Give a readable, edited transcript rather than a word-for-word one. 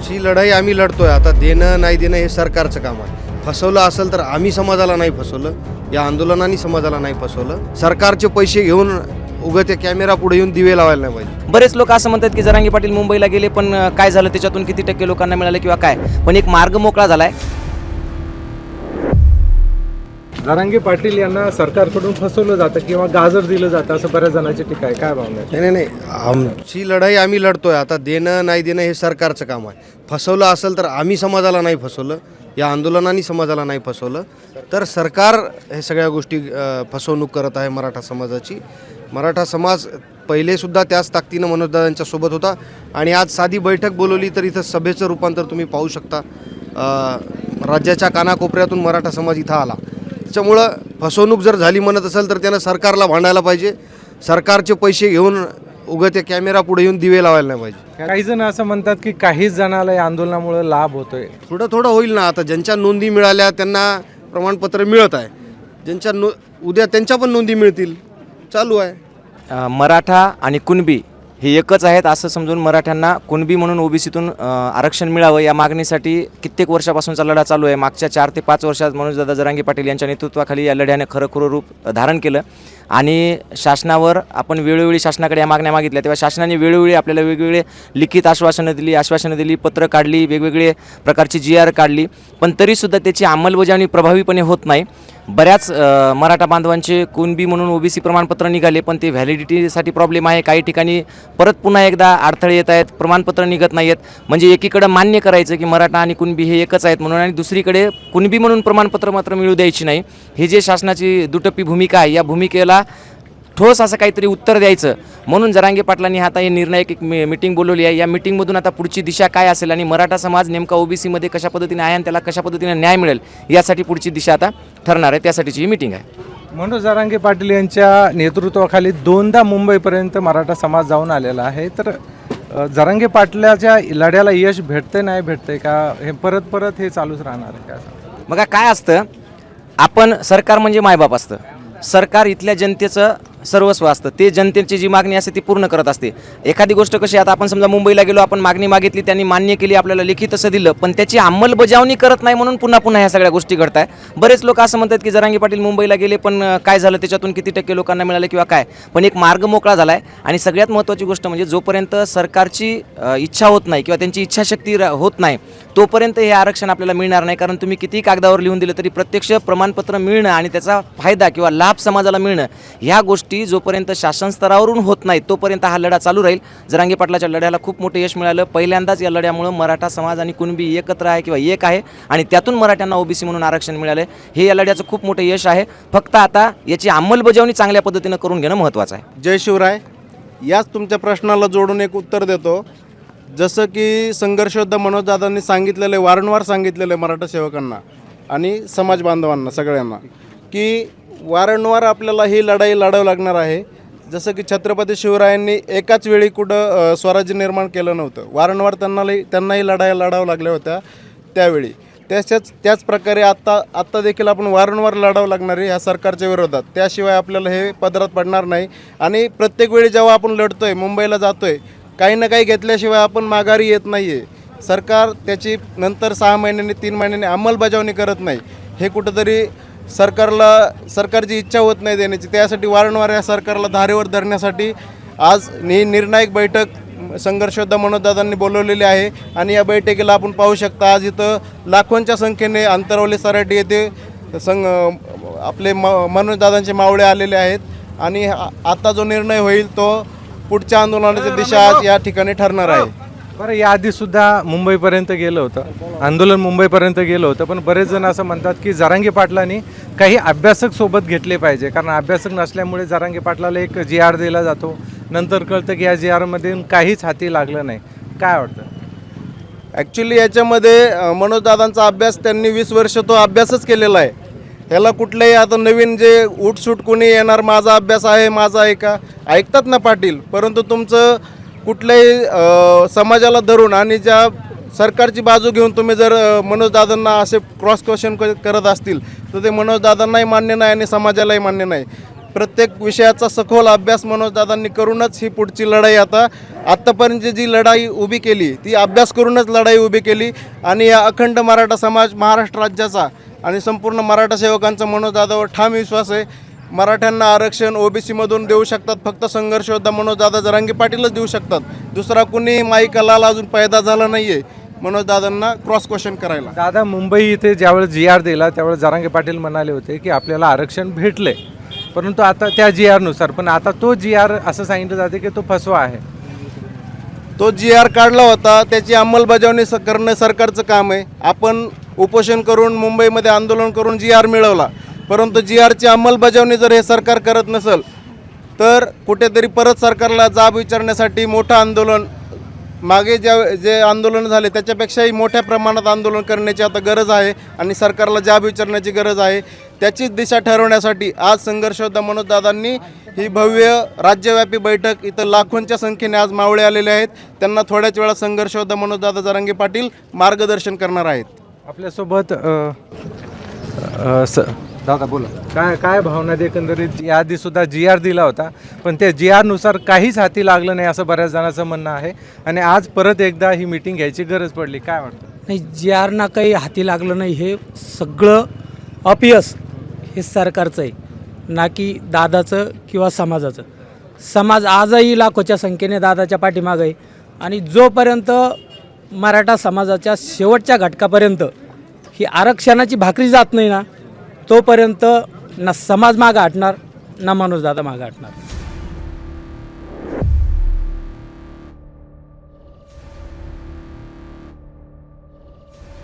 आमची लढाई आम्ही लढतोय. आता देणं नाही देणं हे सरकारचं काम आहे. फसवलं असेल तर आम्ही समाजाला नाही फसवलं, या आंदोलनाने समाजाला नाही फसवलं. सरकारचे पैसे घेऊन उगं त्या कॅमेरा पुढे येऊन दिवे लावायला नाही पाहिजे. बरेच लोक असं म्हणतात की जरांगे पाटील मुंबईला गेले, पण काय झालं त्याच्यातून किती टक्के लोकांना मिळाले किंवा काय, पण एक मार्ग मोकळा झालाय. जरांगे पाटील यांना सरकारकडून फसवलं जातं किंवा गाजर दिलं जातं असं बऱ्याच जणांची टीका आहे. काय भावना आहे? नाही, आमची लढाई आम्ही लढतोय. आता देणं नाही देणं हे सरकारचं काम आहे. फसवलं असेल तर आम्ही समाजाला नाही फसवलं, या आंदोलनाने समाजाला नाही फसवलं. तर सरकार हे सगळ्या गोष्टी फसवणूक करत आहे मराठा समाजाची. मराठा समाज पहिलेसुद्धा त्याच ताकदीनं मनोजदादांच्या सोबत होता आणि आज साधी बैठक बोलवली तर इथं सभेचं रूपांतर तुम्ही पाहू शकता. राज्याच्या कानाकोपऱ्यातून मराठा समाज इथं आला. त्याच्यामुळं फसवणूक जर झाली म्हणत असेल तर त्यानं सरकारला भांडायला पाहिजे. सरकारचे पैसे घेऊन उगं त्या कॅमेरा पुढे येऊन दिवे लावायला नाही पाहिजे. काही जण असं म्हणतात की काही जणाला या आंदोलनामुळे लाभ होतोय. थोडं थोडं होईल ना. आता ज्यांच्या नोंदी मिळाल्या त्यांना प्रमाणपत्र मिळत आहे. ज्यांच्या उद्या त्यांच्या पण नोंदी मिळतील, चालू आहे. मराठा आणि कुणबी हे एकच आहेत असं समजून मराठ्यांना कुणबी म्हणून ओबीसीतून आरक्षण मिळावं या मागणीसाठी कित्येक वर्षापासूनचा लढा चालू आहे. मागच्या 4 ते 5 वर्षात मनोजदादा जरांगे पाटील यांच्या नेतृत्वाखाली या लढ्याने खरं रूप धारण केलं आणि शासनावर आपण वेळोवेळी शासनाकडे या मागण्या मागितल्या. तेव्हा शासनाने वेळोवेळी आपल्याला वेगवेगळे लिखित आश्वासनं दिली, पत्र काढली, वेगवेगळे प्रकारची GR काढली, पण तरीसुद्धा त्याची अंमलबजावणी प्रभावीपणे होत नाही. बऱ्याच मराठा बांधवांचे कुणबी म्हणून ओबीसी प्रमाणपत्र निघाले, पण ते व्हॅलिडिटीसाठी प्रॉब्लेम आहे. काही ठिकाणी परत पुन्हा एकदा अडथळे येत आहेत, प्रमाणपत्र निघत नाही आहेत. म्हणजे एकीकडं मान्य करायचं की मराठा आणि कुणबी हे एकच आहेत म्हणून, आणि दुसरीकडे कुणबी म्हणून प्रमाणपत्र मात्र मिळू द्यायची नाही. ही जे शासनाची दुटप्पी भूमिका आहे, या भूमिकेला ठोस असं काहीतरी उत्तर द्यायचं म्हणून जरांगे पाटलांनी आता हे निर्णायक एक मीटिंग बोलवली आहे. या मीटिंगमधून आता पुढची दिशा काय असेल आणि मराठा समाज नेमका ओबीसीमध्ये कशा पद्धतीने आहे आणि त्याला कशा पद्धतीने न्याय मिळेल यासाठी पुढची दिशा आता ठरणार आहे. त्यासाठीची ही मीटिंग आहे. मनोज जरांगे पाटील यांच्या नेतृत्वाखाली 2दा मुंबईपर्यंत मराठा समाज जाऊन आलेला आहे. तर जरांगे पाटलाच्या लढ्याला यश भेटते नाही भेटते का, हे परत हे चालूच राहणार आहे का? बघा काय असतं, आपण सरकार म्हणजे मायबाप असतं. सरकार इथल्या जनतेचं सर्वस्व असतं. ते जनतेची जी मागणी असते ती पूर्ण करत असते. एखादी गोष्ट कशी, आता आपण समजा मुंबईला गेलो, आपण मागणी मागितली, त्यांनी मान्य केली, आपल्याला लिखित असं दिलं, पण त्याची अंमलबजावणी करत नाही म्हणून पुन्हा ह्या सगळ्या गोष्टी घडत आहे. बरेच लोक असं म्हणतात की जरांगे पाटील मुंबईला गेले, पण काय झालं त्याच्यातून किती टक्के लोकांना मिळाले किंवा काय, पण एक मार्ग मोकळा झाला आहे. आणि सगळ्यात महत्त्वाची गोष्ट म्हणजे जोपर्यंत सरकारची इच्छा होत नाही किंवा त्यांची इच्छाशक्ती होत नाही तोपर्यंत हे आरक्षण आपल्याला मिळणार नाही. कारण तुम्ही किती कागदावर लिहून दिलं तरी प्रत्यक्ष प्रमाणपत्र मिळणं आणि त्याचा फायदा किंवा लाभ समाजाला मिळणं ह्या गोष्टी जोपर्यंत शासन स्तरावरून होत नाही तोपर्यंत हा लढा चालू राहील. जरांगे पाटलाच्या लढ्याला खूप मोठं यश मिळालं. पहिल्यांदाच या लढ्यामुळं मराठा समाज आणि कुणबी एकत्र आहे किंवा एक आहे आणि त्यातून मराठ्यांना ओबीसी म्हणून आरक्षण मिळालं. हे या लढ्याचं खूप मोठं यश आहे. फक्त आता याची अंमलबजावणी चांगल्या पद्धतीनं करून घेणं महत्त्वाचं आहे. जय शिवराय. याच तुमच्या प्रश्नाला जोडून एक उत्तर देतो. जसं की संघर्षयोद्धा मनोजदादांनी सांगितलेलं, वारंवार सांगितलेलं आहे मराठा सेवकांना आणि समाज बांधवांना सगळ्यांना, की वारंवार आपल्याला ही लढाई लढावं लागणार आहे. जसं की छत्रपती शिवरायांनी एकाच वेळी कुठं स्वराज्य निर्माण केलं नव्हतं. वारंवार त्यांनाही लढाया लढावं लागल्या होत्या त्यावेळी. त्याच प्रकारे आत्ता देखील आपण वारंवार लढावं लागणार आहे ह्या सरकारच्या विरोधात. त्याशिवाय आपल्याला हे पदरात पडणार नाही. आणि प्रत्येक वेळी जेव्हा आपण लढतोय, मुंबईला जातोय, काही ना काही घेतल्याशिवाय आपण माघारी येत नाही आहे. सरकार त्याची नंतर 6 महिन्यांनी 3 महिन्यांनी अंमलबजावणी करत नाही. हे कुठंतरी सरकारची इच्छा होत नाही देण्याची. त्यासाठी वारंवार या सरकारला धारेवर धरण्यासाठी आज निर्णायक बैठक संघर्षयोद्धा मनोजदादांनी बोलवलेली आहे. आणि या बैठकीला आपण पाहू शकता आज इथं लाखोंच्या संख्येने अंतरवली सराटी येथे आपले मनोजदादांचे मावळे आलेले आहेत. आणि आता जो निर्णय होईल तो पुढच्या आंदोलनाची दिशा आज या ठिकाणी ठरणार आहे. बरं, याआधीसुद्धा मुंबईपर्यंत गेलं होतं, आंदोलन मुंबईपर्यंत गेलं होतं, पण बरेच जण असं म्हणतात की जरांगे पाटलांनी काही अभ्यासक सोबत घेतले पाहिजे. कारण अभ्यासक नसल्यामुळे जरांगे पाटलाला एक GR दिला जातो, नंतर कळतं की या GRमध्ये काहीच हाती लागलं नाही. काय वाटतं? ॲक्च्युली याच्यामध्ये मनोजदादांचा अभ्यास त्यांनी 20 वर्ष तो अभ्यासच केलेला आहे. ह्याला कुठलंही आता नवीन जे उठसूट कोणी येणार माझा अभ्यास आहे माझा आहे का, ऐकतात ना पाटील, परंतु तुमचं कुठल्याही समाजाला धरून आणि ज्या सरकारची बाजू घेऊन तुम्ही जर मनोजदादांना असे क्रॉस क्वेश्चन करत असतील तर ते मनोजदादांनाही मान्य नाही आणि समाजालाही मान्य नाही. प्रत्येक विषयाचा सखोल अभ्यास मनोजदादांनी करूनच ही पुढची लढाई आता आत्तापर्यंत जी लढाई उभी केली ती अभ्यास करूनच लढाई उभी केली आणि या अखंड मराठा समाज महाराष्ट्र राज्याचा आणि संपूर्ण मराठा सेवकांचा मनोज दादावर ठाम विश्वास आहे. मराठ्यांना आरक्षण ओबीसीमधून देऊ शकतात, फक्त संघर्ष योद्धा मनोज दादा जरांगे पाटीलच देऊ शकतात. दुसरा कुणी माईका लाल अजून पैदा झाला नाही आहे मनोज दादांना क्रॉस क्वेश्चन करायला. दादा मुंबई इथे ज्यावेळेस GR दिला त्यावेळेस जरांगे पाटील म्हणाले होते की आपल्याला आरक्षण भेटले, परंतु आता त्या GRनुसार पण आता तो GR असं सांगितलं जाते की तो फसवा आहे. तो GR काढला होता, त्याची अंमलबजावणी करणं सरकारचं काम आहे. आपण उपोषण करून मुंबईमध्ये आंदोलन करून GR मिळवला, परंतु GRची अंमलबजावणी जर हे सरकार करत नसेल तर कुठेतरी परत सरकारला जाब विचारण्यासाठी मोठं आंदोलन, मागे जे आंदोलन झाले त्याच्यापेक्षाही मोठ्या प्रमाणात आंदोलन करण्याची आता गरज आहे आणि सरकारला जाब विचारण्याची गरज आहे. त्याचीच दिशा ठरवण्यासाठी आज संघर्ष योद्धा मनोज दादांनी ही भव्य राज्यव्यापी बैठक, इथं लाखोंच्या संख्येने आज मावळे आलेले आहेत. त्यांना थोड्याच वेळात संघर्ष योद्धा मनोज दादा जरांगे पाटील मार्गदर्शन करणार आहेत. आपल्यासोबत दादा बोला, काय भावना दे. एकंदरीत याआधी सुद्धा GR दिला होता, पण त्या GRनुसार काहीच हाती लागलं नाही असं बऱ्याच जणांचं म्हणणं आहे आणि आज परत एकदा ही मीटिंग घ्यायची गरज पडली. काय वाटतं? नाही, GR ना काही हाती लागलं नाही, हे सगळं अपयश हे सरकारचं आहे, ना की दादाचं किंवा समाजाचं. समाज आजही लाखोच्या संख्येने दादाच्या पाठीमागं आहे आणि जोपर्यंत मराठा समाजाच्या शेवटच्या घटकापर्यंत ही आरक्षणाची भाकरी जात नाही ना, तोपर्यंत ना समाज मागं हटणार ना मनोज दादा मागं हटणार.